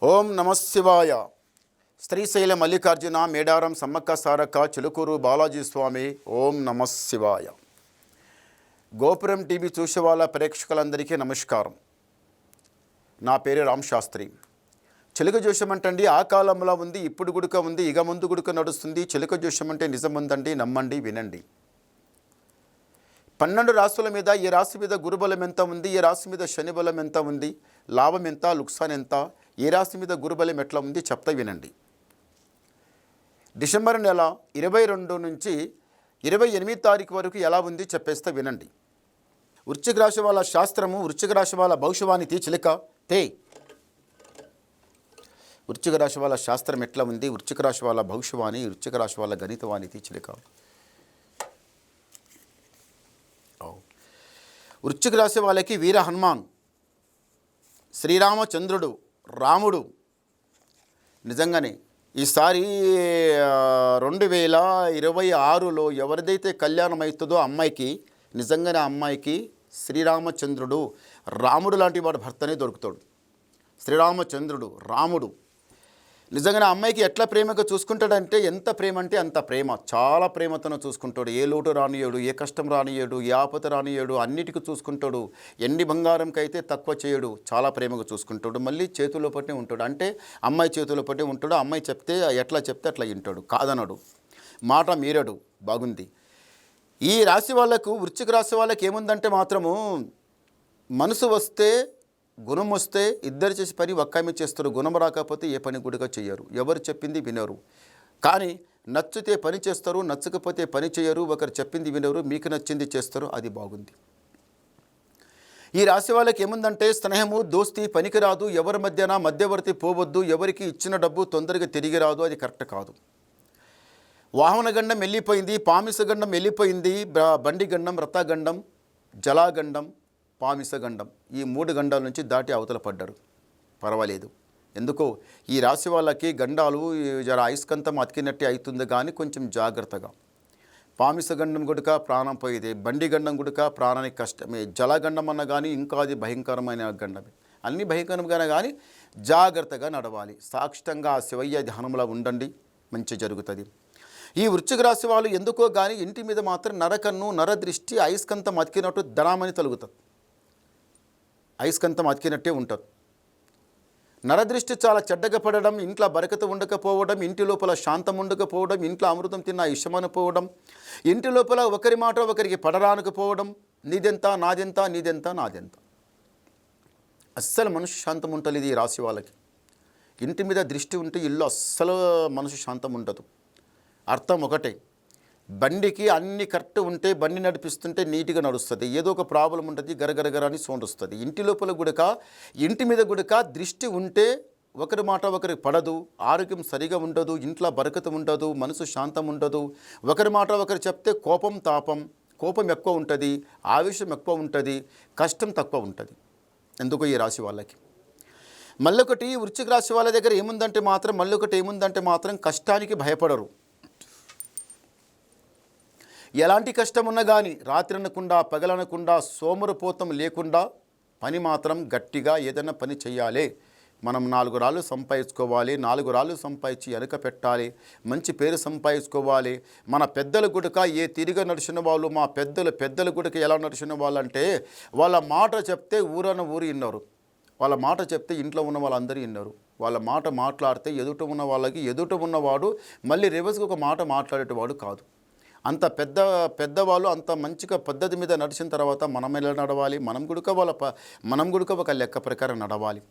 ఓం నమశివాయ. శ్రీశైల మల్లికార్జున మేడారం సమ్మక్క సారక్క చిలుకూరు బాలాజీ స్వామి. ఓం నమశివాయ. గోపురం టీవీ చూసే వాళ్ళ ప్రేక్షకులందరికీ నమస్కారం. నా పేరు రామ్ శాస్త్రి. చిలుక జోషం అంటండి ఆ కాలంలో ఉంది, ఇప్పుడు గుడుక ఉంది, ఇక ముందు గుడుక నడుస్తుంది. చిలుక జోషం అంటే నిజం ఉందండి, నమ్మండి, వినండి. 12 రాశుల మీద ఈ రాశి మీద గురుబలం ఎంత ఉంది, ఈ రాశి మీద శని బలం ఎంత ఉంది, లాభం ఎంత, లుక్సాన్ ఎంత, ఏ రాశి మీద గురుబలం ఎట్లా ఉంది చెప్తా వినండి. డిసెంబర్ నెల 22 నుంచి 28 తారీఖు వరకు ఎలా ఉంది చెప్పేస్తా వినండి. వృశ్చిక రాశి వాళ్ళ శాస్త్రము, వృశ్చిక రాశి వాళ్ళ భవిష్యవాణి చిలుక తే. వృశ్చిక రాశి వాళ్ళ శాస్త్రం ఎట్లా ఉంది, వృశ్చిక రాశి వాళ్ళ భవిష్యవాణి, వృశ్చిక రాశి వాళ్ళ గణితవాణి చిలుక. వృశ్చిక రాశి వాళ్ళకి వీర హనుమాన్, శ్రీరామచంద్రుడు, రాముడు. నిజంగానే ఈసారి 2026లో ఎవరిదైతే కళ్యాణం అవుతుందో అమ్మాయికి, నిజంగానే అమ్మాయికి శ్రీరామచంద్రుడు, రాముడు లాంటి వాడు భర్తనే దొరుకుతాడు. శ్రీరామచంద్రుడు, రాముడు నిజంగానే అమ్మాయికి ఎట్లా ప్రేమగా చూసుకుంటాడంటే, ఎంత ప్రేమ అంటే అంత ప్రేమ, చాలా ప్రేమతోనే చూసుకుంటాడు. ఏ లోటు రానియడు, ఏ కష్టం రానియడు, ఏ ఆపద రానియడు, అన్నిటికీ చూసుకుంటాడు. ఎన్ని బంగారంకైతే తక్కువ చేయడు, చాలా ప్రేమగా చూసుకుంటాడు. మళ్ళీ చేతుల్లో పట్టే ఉంటాడు, అంటే అమ్మాయి చేతుల్లో పట్టే ఉంటాడు. అమ్మాయి చెప్తే ఎట్లా చెప్తే అట్లా వింటాడు, కాదనడు, మాట మీరడు. బాగుంది. ఈ రాశి వాళ్ళకు, వృశ్చిక రాశి వాళ్ళకి ఏముందంటే మాత్రము, మనసు వస్తే గుణం వస్తే ఇద్దరు చేసే పని ఒక్కమే చేస్తారు. గుణం రాకపోతే ఏ పని కూడా చేయరు, ఎవరు చెప్పింది వినరు. కానీ నచ్చితే పని చేస్తారు, నచ్చకపోతే పని చేయరు. ఒకరు చెప్పింది వినరు, మీకు నచ్చింది చేస్తారు. అది బాగుంది. ఈ రాశి వాళ్ళకి ఏముందంటే, స్నేహము, దోస్తీ పనికిరాదు. ఎవరి మధ్యన మధ్యవర్తి పోవద్దు. ఎవరికి ఇచ్చిన డబ్బు తొందరగా తిరిగి రాదు, అది కరెక్ట్ కాదు. వాహన గండం వెళ్ళిపోయింది, పామిస గండం వెళ్ళిపోయింది. బండి గండం, రథగండం, జలాగండం, పామిసగండం, ఈ 3 గండాల నుంచి దాటి అవతల పడ్డారు. పర్వాలేదు. ఎందుకో ఈ రాశి వాళ్ళకి గండాలు జర అయస్కంతం అతికినట్టే అవుతుంది, కానీ కొంచెం జాగ్రత్తగా. పామిసగండం గుడక ప్రాణం పోయేదే, బండి గండం గుడక ప్రాణానికి కష్టమే. జలగండం అన్న కానీ ఇంకా అది భయంకరమైన గండమే. అన్నీ భయంకరంగానే, కానీ జాగ్రత్తగా నడవాలి. సాక్షితంగా శివయ్య ధ్యానంలో ఉండండి, మంచి జరుగుతుంది. ఈ వృశ్చిక రాశి వాళ్ళు ఎందుకో కానీ ఇంటి మీద మాత్రం నరకన్ను, నరదృష్టి, అయస్కంతం అతికినట్టు ధనామని తొలుగుతుంది. అయస్కంతం అతికినట్టే ఉంటారు. నరదృష్టి చాలా చెడ్డగా పడడం, ఇంట్లో బరకత ఉండకపోవడం, ఇంటి లోపల శాంతం ఉండకపోవడం, ఇంట్లో అమృతం తిన్న ఇష్టమనిపోవడం, ఇంటి లోపల ఒకరి మాట ఒకరికి పడరానకపోవడం, నీదెంత నాదెంత, నీదెంత నాదెంత. అస్సలు మనసు శాంతం ఉంటుంది ఈ రాశి వాళ్ళకి. ఇంటి మీద దృష్టి ఉంటే ఇల్లు అస్సలు మనసు శాంతం ఉండదు. అర్థం ఒకటే, బండికి అన్ని కరెక్ట్ ఉంటే బండి నడిపిస్తుంటే నీట్గా నడుస్తుంది. ఏదో ఒక ప్రాబ్లం ఉంటుంది, గరగరగర అని సౌండ్ వస్తుంది. ఇంటి లోపల గుడక, ఇంటి మీద గుడక దృష్టి ఉంటే ఒకరి మాట ఒకరికి పడదు, ఆరోగ్యం సరిగా ఉండదు, ఇంట్లో బరకత ఉండదు, మనసు శాంతం ఉండదు. ఒకరి మాట ఒకరు చెప్తే కోపం తాపం, కోపం ఎక్కువ ఉంటుంది, ఆవేశం ఎక్కువ ఉంటుంది, కష్టం తక్కువ ఉంటుంది. ఎందుకో ఈ రాశి వాళ్ళకి. మళ్ళొకటి వృశ్చిక రాశి వాళ్ళ దగ్గర ఏముందంటే మాత్రం కష్టానికి భయపడరు. ఎలాంటి కష్టం ఉన్నా కానీ రాత్రి అనకుండా, పగలనకుండా, సోమరిపోతం లేకుండా పని మాత్రం గట్టిగా ఏదైనా పని చేయాలి. మనం 4 రాళ్ళు సంపాదించుకోవాలి, 4 రాళ్ళు సంపాదించి వెనక పెట్టాలి, మంచి పేరు సంపాదించుకోవాలి. మన పెద్దల గుడక ఏ తిరిగా నడిచిన వాళ్ళు, మా పెద్దల గుడక ఎలా నడిచిన వాళ్ళు అంటే, వాళ్ళ మాట చెప్తే ఊరు విన్నారు, వాళ్ళ మాట చెప్తే ఇంట్లో ఉన్న వాళ్ళందరూ విన్నారు. వాళ్ళ మాట మాట్లాడితే ఎదుట ఉన్నవాడు మళ్ళీ రివర్స్గా ఒక మాట మాట్లాడేటవాడు కాదు. అంత పెద్దవాళ్ళు అంత మంచిగా పద్ధతి మీద నడిచిన తర్వాత మనం ఎలా నడవాలి, మనం గుడక ఒక లెక్క ప్రకారం నడవాలి,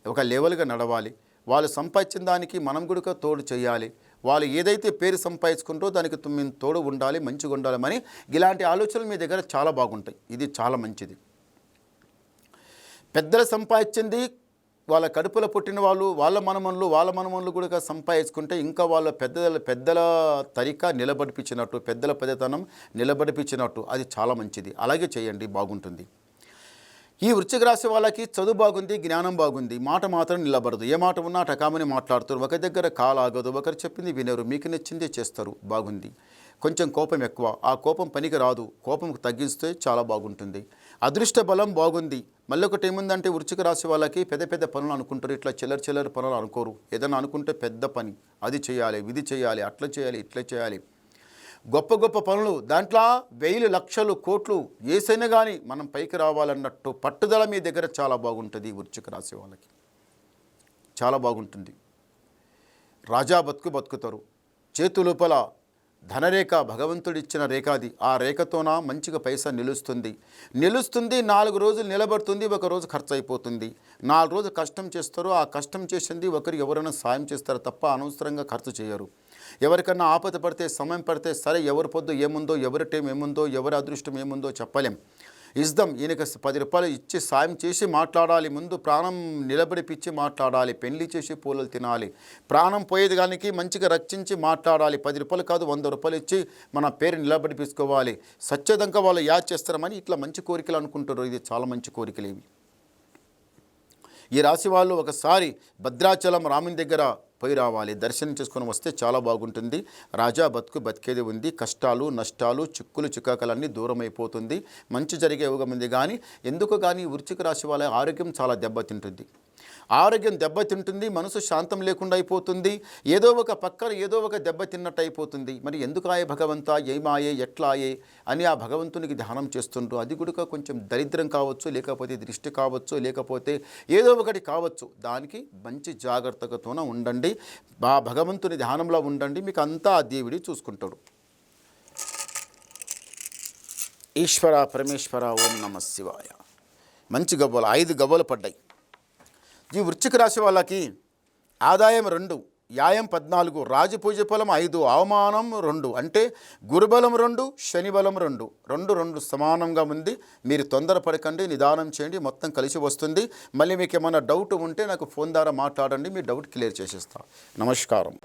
ఒక లెవెల్గా నడవాలి. వాళ్ళు సంపాదించిన దానికి మనం గుడక తోడు చేయాలి. వాళ్ళు ఏదైతే పేరు సంపాదించుకుంటో దానికి మేము తోడు ఉండాలి, మంచిగా ఉండాలని ఇలాంటి ఆలోచనలు మీ దగ్గర చాలా బాగుంటాయి. ఇది చాలా మంచిది. పెద్దలు సంపాదించింది వాళ్ళ కడుపులో పుట్టిన వాళ్ళు, వాళ్ళ మనమన్లు కూడా సంపాదించుకుంటే ఇంకా వాళ్ళ పెద్దల తరిక నిలబడిపించినట్టు, పెద్దల పెద్దతనం నిలబడిపించినట్టు, అది చాలా మంచిది. అలాగే చేయండి, బాగుంటుంది. ఈ వృశ్చిక రాశి వాళ్ళకి చదువు బాగుంది, జ్ఞానం బాగుంది, మాట మాత్రం నిలబడదు. ఏ మాట ఉన్నా టకామని మాట్లాడుతారు, ఒక దగ్గర కాలాగదు, ఒకరు చెప్పింది వినరు, మీకు నచ్చిందే చేస్తారు. బాగుంది. కొంచెం కోపం ఎక్కువ, ఆ కోపం పనికి రాదు, కోపం తగ్గిస్తే చాలా బాగుంటుంది. అదృష్ట బలం బాగుంది. మళ్ళీ ఒకటి ఏముందంటే వృశ్చిక రాశి వాళ్ళకి పెద్ద పెద్ద పనులు అనుకుంటారు, ఇట్లా చిల్లర పనులు అనుకోరు. ఏదైనా అనుకుంటే పెద్ద పని, అది చేయాలి, ఇది చేయాలి, అట్లా చేయాలి, ఇట్లా చేయాలి, గొప్ప గొప్ప పనులు, దాంట్లో 1000 లక్షలు కోట్లు వేసైనా కానీ మనం పైకి రావాలన్నట్టు పట్టుదల మీ దగ్గర చాలా బాగుంటుంది. వృశ్చిక రాశి వాళ్ళకి చాలా బాగుంటుంది. రాజా బతుకుతారు. చేతు లోపల ధనరేఖ భగవంతుడిచ్చిన రేఖ అది. ఆ రేఖతోన మంచిగా పైసా నిలుస్తుంది. 4 రోజులు నిలబడుతుంది, 1 రోజు ఖర్చు అయిపోతుంది. 4 రోజులు కష్టం చేస్తారు, ఆ కష్టం చేసింది ఒకరికి ఎవరైనా సాయం చేస్తారు తప్ప అనవసరంగా ఖర్చు చేయరు. ఎవరికన్నా ఆపద పడితే, సమయం పడితే, సరే ఎవరి పొద్దు ఏముందో, ఎవరి టైం ఏముందో, ఎవరి అదృష్టం ఏముందో చెప్పలేం. ఇద్దాం, ఈయనకి 10 రూపాయలు ఇచ్చి సాయం చేసి మాట్లాడాలి, ముందు ప్రాణం నిలబడిపిచ్చి మాట్లాడాలి, పెళ్లి చేసి పూలలు తినాలి, ప్రాణం పోయేది కానీ మంచిగా రక్షించి మాట్లాడాలి. 10 రూపాయలు కాదు, 100 రూపాయలు ఇచ్చి మన పేరు నిలబడిపించుకోవాలి. సత్యదంగా వాళ్ళు యాద్ చేస్తారమని ఇట్లా మంచి కోరికలు అనుకుంటారు. ఇది చాలా మంచి కోరికలు ఇవి. ఈ రాశి వాళ్ళు ఒకసారి భద్రాచలం రాముని దగ్గర పోయి రావాలి, దర్శనం చేసుకొని వస్తే చాలా బాగుంటుంది. రాజా బతికేది ఉంది. కష్టాలు, నష్టాలు, చిక్కులు చికాకులన్నీ దూరం అయిపోతుంది. మంచి జరిగే యోగం ఉంది. కానీ ఎందుకు కానీ వృశ్చిక రాశి వాళ్ళ ఆరోగ్యం చాలా దెబ్బతింటుంది. ఆరోగ్యం దెబ్బతింటుంది, మనసు శాంతం లేకుండా అయిపోతుంది. ఏదో ఒక పక్కన ఏదో ఒక దెబ్బతిన్నట్టు అయిపోతుంది. మరి ఎందుకు ఆయే భగవంతా, ఏమాయే, ఎట్లాయే అని ఆ భగవంతునికి ధ్యానం చేస్తుండ్రు. అది కూడా కొంచెం దరిద్రం కావచ్చు, లేకపోతే దృష్టి కావచ్చు, లేకపోతే ఏదో ఒకటి కావచ్చు. దానికి మంచి జాగ్రత్తతోన ఉండండి. ఆ భగవంతుని ధ్యానంలో ఉండండి, మీకు అంతా ఆ దేవుడి చూసుకుంటాడు. ఈశ్వర పరమేశ్వర ఓం నమ శివాయ. మంచి గవ్వలు 5 గవ్వలు పడ్డాయి. ఈ వృశ్చిక రాశి వాళ్ళకి ఆదాయం 2, వ్యాయం 14, రాజపూజ ఫలం 5, అవమానం 2. అంటే గురుబలం 2, శనిబలం 2, 2 సమానంగా ఉంది. మీరు తొందరపడకండి, నిదానం చేయండి, మొత్తం కలిసి వస్తుంది. మళ్ళీ మీకు ఏమైనా డౌట్ ఉంటే నాకు ఫోన్ ద్వారా మాట్లాడండి, మీ డౌట్ క్లియర్ చేసేస్తా. నమస్కారం.